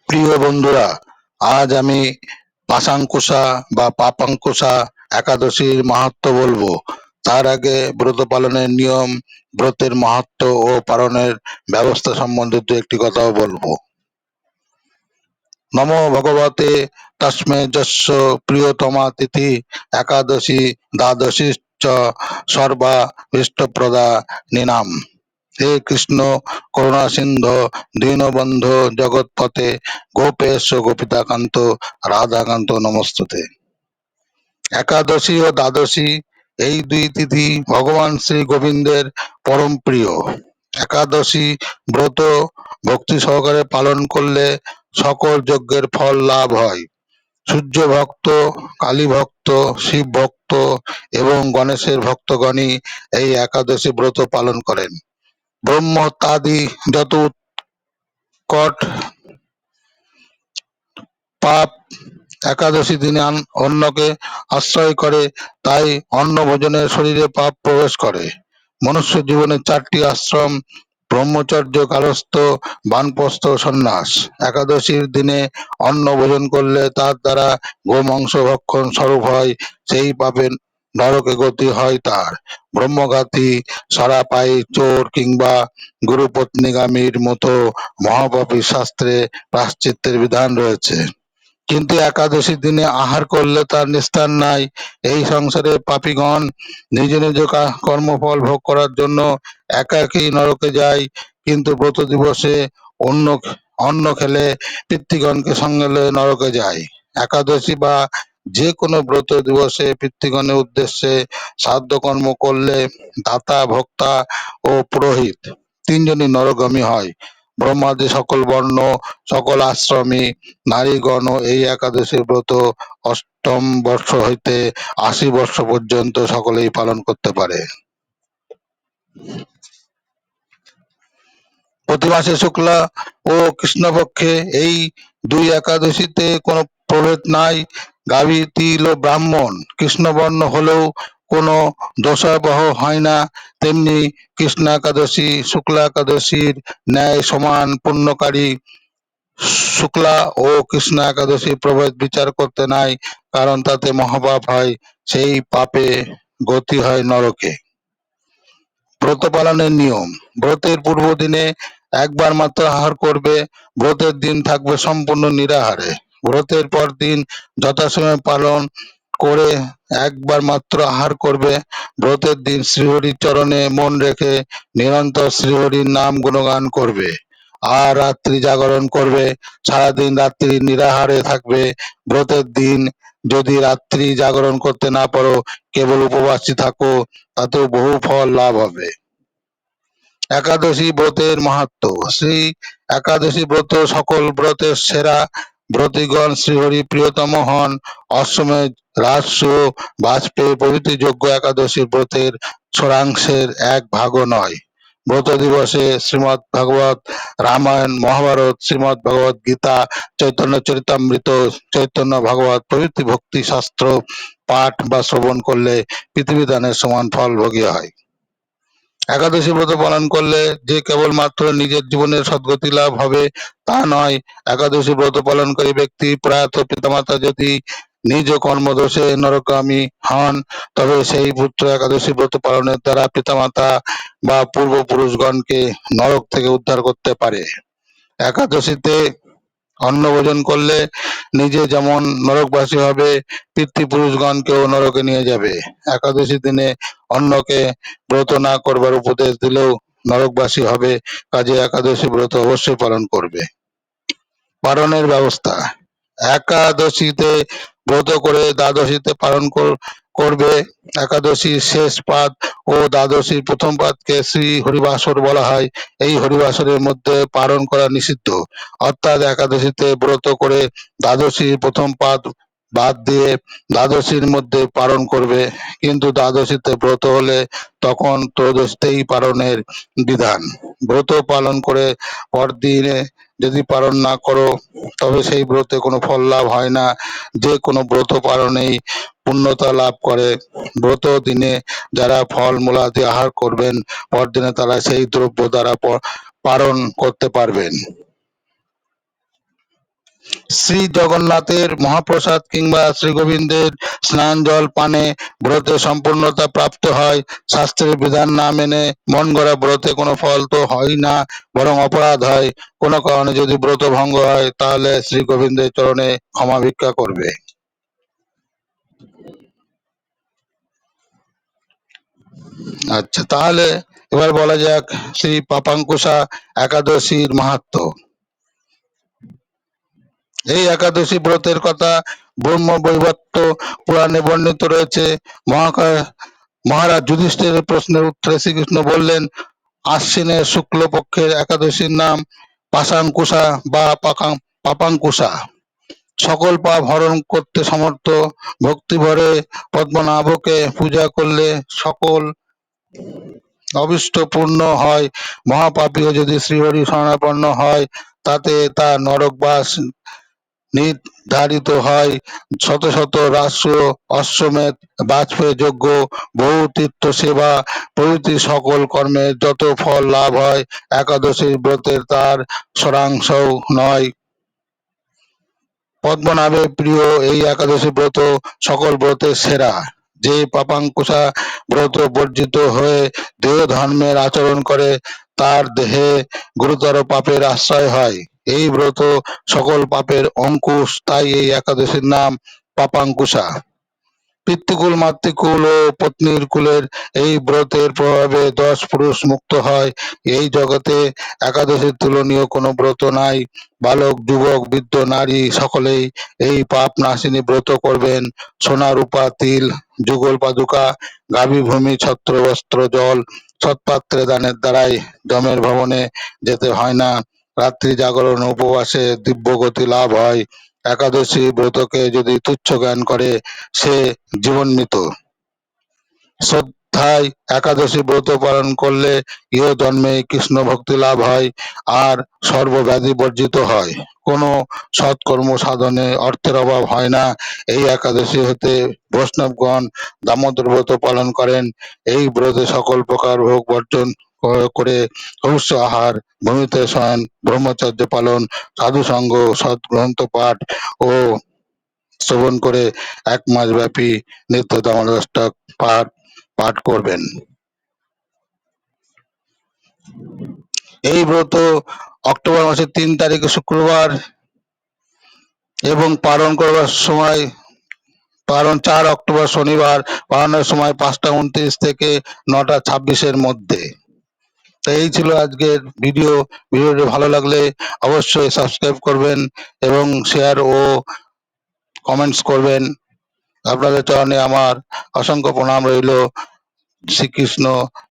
প্রিয় বন্ধুরা, আজ আমি পাশাঙ্কুশা বা পাপাঙ্কুশা একাদশীর মাহাত্ম্য বলবো। তার আগে ব্রত পালনের নিয়ম, ব্রতের মাহাত্ম্য ও পালনের ব্যবস্থা সম্বন্ধে দু একটি কথাও বলবো। নমো ভগবতে তস্মৈ যস্য প্রিয়তমা তিথি একাদশী দ্বাদশী চ সর্বা ইষ্টপ্রদা নিনাম। হে কৃষ্ণ করুণা সিন্ধু দীনবন্ধু জগৎপতে গোপেশ গোপিতাকান্ত রাধাকান্ত নমস্তুতে। একাদশী ও দ্বাদশী এই দুই তিথি ভগবান শ্রী গোবিন্দের পরম প্রিয়। একাদশী ব্রত ভক্তি সহকারে পালন করলে সকল যজ্ঞের ফল লাভ হয়। সূর্য ভক্ত, কালী ভক্ত, শিব ভক্ত এবং গণেশের ভক্তগণই এই একাদশী ব্রত পালন করেন। ব্রহ্ম হত্যাদি যত উৎকট পাপ একাদশী দিনে অন্নকে আশ্রয় করে, তাই অন্ন ভোজনের শরীরে পাপ প্রবেশ করে। মনুষ্য জীবনের চারটি আশ্রম: ব্রহ্মচর্য, গার্হস্থ্য, বানপ্রস্থ, সন্ন্যাস। একাদশীর দিনে অন্ন ভোজন করলে তার দ্বারা গোমাংস ভক্ষণ স্বরূপ হয়, সেই পাপে নরকে গতি হয় তার। ব্রহ্মঘাতী, সরাপায়ী, চোর কিংবা গুরুপত্নীগামীর মতো মহাপাপী শাস্ত্রে প্রায়শ্চিত্তের বিধান রয়েছে। কিন্তু একাদশীর দিনে আহার করলে তার নিস্তার নাই। এই সংসারে পাপীগণ নিজ নিজ কর্মফল ভোগ করার জন্য একাকী নরকে যায়, কিন্তু ব্রত দিবসে অন্য অন্ন খেলে পিতৃগণকে সঙ্গে লয়ে নরকে যায়। একাদশী বা যে কোনো ব্রত দিবসে পিতৃগণের উদ্দেশ্যে শ্রাদ্ধ কর্ম করলে দাতা, ভোক্তা ও পুরোহিত তিনজনই নরগামী হয়। ব্রহ্মাদি সকল বর্ণ, সকল আশ্রমী নারীগণ এই একাদশীর ব্রত অষ্টম বর্ষ হইতে ৮০ বর্ষ পর্যন্ত সকলেই পালন করতে পারে। প্রতি মাসে শুক্লা ও কৃষ্ণপক্ষে এই দুই একাদশীতে কোনো প্রভেদ নাই। গাভী, তিল ও ব্রাহ্মণ কৃষ্ণবর্ণ হলেও কোনো দোষাবহ হয় না। তেমনি কৃষ্ণ একাদশী শুক্লা একাদশীর ন্যায় সমান পুণ্যকারী। শুক্লা ও কৃষ্ণ একাদশী প্রভেদ বিচার করতে নাই, কারণ তাতে মহাপাপ হয়, সেই পাপে গতি হয় নরকে। ব্রত পালনের নিয়ম: ব্রতের পূর্ব দিনে একবার মাত্র আহার করবে, ব্রতের দিন থাকবে সম্পূর্ণ নিরাহারে। ব্রতের পর দিন যথাসময়ে পালন করে একবার মাত্র আহার করবে। ব্রতের দিন শ্রীহরির চরণে মন রেখে নিরন্তর শ্রীহরির নাম গুণগান করবে আর রাত্রি জাগরণ করবে। সারাদিন রাত্রি নিরাহারে থাকবে। ব্রতের দিন যদি রাত্রি জাগরণ করতে না পারো, কেবল উপবাসী থাকো, তাতেও বহু ফল লাভ হবে। একাদশী ব্রতের মাহাত্ম্য: শ্রী একাদশী ব্রত সকল ব্রতের সেরা। ব্রতীগণ শ্রীহরি প্রিয়তম হন। অশ্বমেধ, রাজসূয়, বাজপেয়ী প্রভৃতি যজ্ঞ একাদশী ব্রতের ষোড়াংশের এক ভাগও নয়। ব্রত দিবসে শ্রীমদ্ ভাগবত, রামায়ণ, মহাভারত, শ্রীমদ্ ভগবদ গীতা, চৈতন্য চরিতামৃত, চৈতন্য ভাগবত প্রভৃতি ভক্তি শাস্ত্র পাঠ বা শ্রবণ করলে পৃথিবীদানের সমান ফল ভোগী হয়। একাদশী ব্রত পালন করলে যে কেবলমাত্র নিজের জীবনের সদ্গতি লাভ হবে তা নয়। একাদশী ব্রত পালনকারী ব্যক্তি প্রয়াত পিতামাতা যদি নিজ কর্মদোষে নরকগামী হন, তবে সেই পুত্র একাদশী ব্রত পালনের দ্বারা পিতামাতা বা পূর্বপুরুষগণকে নরক থেকে উদ্ধার করতে পারে। একাদশীতে অন্ন ভোজন করলে নিজে যেমন নরকবাসী হবে, পিতৃপুরুষগণকেও নরকে নিয়ে যাবে। একাদশী দিনে অন্নকে ব্রত না করবার উপদেশ দিলেও নরকবাসী হবে, কাজে একাদশী ব্রত অবশ্যই পালন করবে। পালনের ব্যবস্থা: একাদশীতে ব্রত করে দ্বাদশীতে পালন করবে। একাদশীর শেষ পাদ ও দ্বাদশীর প্রথম পাদকে শ্রী হরিবাসর বলা হয়। এই হরিবাসরের মধ্যে পালন করা নিষিদ্ধ, অর্থাৎ একাদশীতে ব্রত করে দ্বাদশীর প্রথম পাদ বাদ দিয়ে দ্বাদশীর মধ্যে পালন করবে, কিন্তু দ্বাদশীতে ব্রত হলে তখন ত্রয়োদশীতেই পালনের বিধান। ব্রত পালন করে পরদিনে যদি পালন না করো, তবে সেই ব্রতে কোনো ফল লাভ হয় না। যে কোনো ব্রত পালনেই পুণ্যতা লাভ করে। ব্রত দিনে যারা ফল মূলাদি আহার করবেন, পরদিনে তারা সেই দ্রব্য দ্বারা পালন করতে পারবেন। শ্রী জগন্নাথের মহাপ্রসাদ কিংবা শ্রী গোবিন্দের স্নান জল পানে ব্রতে সম্পূর্ণতা প্রাপ্ত হয়। শাস্ত্রের বিধান না মেনে মন গড়া ব্রতে কোনো ফল তো হয় না, বরং অপরাধ হয়। কোনো কারণে যদি ব্রত ভঙ্গ হয় তাহলে শ্রী গোবিন্দের চরণে ক্ষমা ভিক্ষা করবে। আচ্ছা, তাহলে এবার বলা যাক শ্রী পাপাঙ্কুশা একাদশীর মাহাত্ম্য। এই একাদশী ব্রতের কথা ব্রহ্ম বৈবর্ত পুরাণে বর্ণিত রয়েছে। মহারাজ যুধিষ্ঠিরের প্রশ্নের উত্তরে শ্রীকৃষ্ণ বললেন, আশ্বিনের শুক্লপক্ষের একাদশীর নাম পাশাঙ্কুশা বা পাপাঙ্কুশা। সকল পাপ হরণ করতে সমর্থ। ভক্তি ভরে পদ্মনাভকে পূজা করলে সকল অভীষ্ট পূর্ণ হয়। মহাপাপীও যদি শ্রীহরি শরণাপন্ন হয় তাতে তার নরকবাস নির্ধারিত হয়। শত শত রাষ্ট্র অশ্বমেধ বাজপেয়ী যজ্ঞ, বহু তীর্থ সেবা প্রভৃতি সকল কর্মের যত ফল লাভ হয়, একাদশীর ব্রতের তার সরাংশও নয়। পদ্মনাভের প্রিয় এই একাদশী ব্রত সকল ব্রতের সেরা। যে পাপাঙ্কুশা ব্রত বর্জিত হয়ে দেহ ধর্মের আচরণ করে তার দেহে গুরুতর পাপের আশ্রয় হয়। এই ব্রত সকল পাপের অঙ্কুশ, তাই এই একাদশীর নাম পাপাঙ্কুশা। পিতৃকুল, মাতৃকুল ও পত্নীর কুলের এই ব্রতের প্রভাবে 10 পুরুষ মুক্ত হয়। এই জগতে একাদশীর তুলনীয় কোনো ব্রত নাই। বালক, যুবক, বৃদ্ধ, নারী সকলেই এই পাপ নাশিনী ব্রত করবেন। সোনা, রূপা, তিল, যুগল পাদুকা, গাভী, ভূমি, ছত্র, বস্ত্র, জল সৎপাত্রে দানের দ্বারাই যমের ভবনে যেতে হয় না। রাত্রি জাগরণ উপবাসে দিব্য গতি লাভ হয়। একাদশী ব্রতকে যদি তুচ্ছ জ্ঞান করে সে জীবন্মৃত। শ্রদ্ধায় একাদশী ব্রত পালন করলে ইহ জন্মে কৃষ্ণ ভক্তি লাভ হয় আর সর্বব্যাধি বর্জিত হয়। কোনো সৎকর্ম সাধনে অর্থের অভাব হয় না। এই একাদশী হতে বৈষ্ণবগণ দামোদর ব্রত পালন করেন। এই ব্রতে সকল প্রকার ভোগ বর্জন করে হৌস্য আহার, ভূমিতে শয়ন, ব্রহ্মচর্য পালন, সাধুসঙ্গ, সৎগ্রন্থ পাঠ ও শ্রবণ করে 1 মাস ব্যাপী নিত্য দামোদরাষ্টক পাঠ করবেন। এই ব্রত অক্টোবর মাসের 3 তারিখে শুক্রবার এবং পালন করবার সময় 4 অক্টোবর শনিবার, পালনের সময় 5টা 29 থেকে 9টা 26-এর মধ্যে। তো এই ছিল আজকের ভিডিও। ভিডিওটি ভালো লাগলে অবশ্যই সাবস্ক্রাইব করবেন এবং শেয়ার ও কমেন্টস করবেন। আপনাদের চরণে আমার অসংখ্য প্রণাম রইল। শ্রীকৃষ্ণ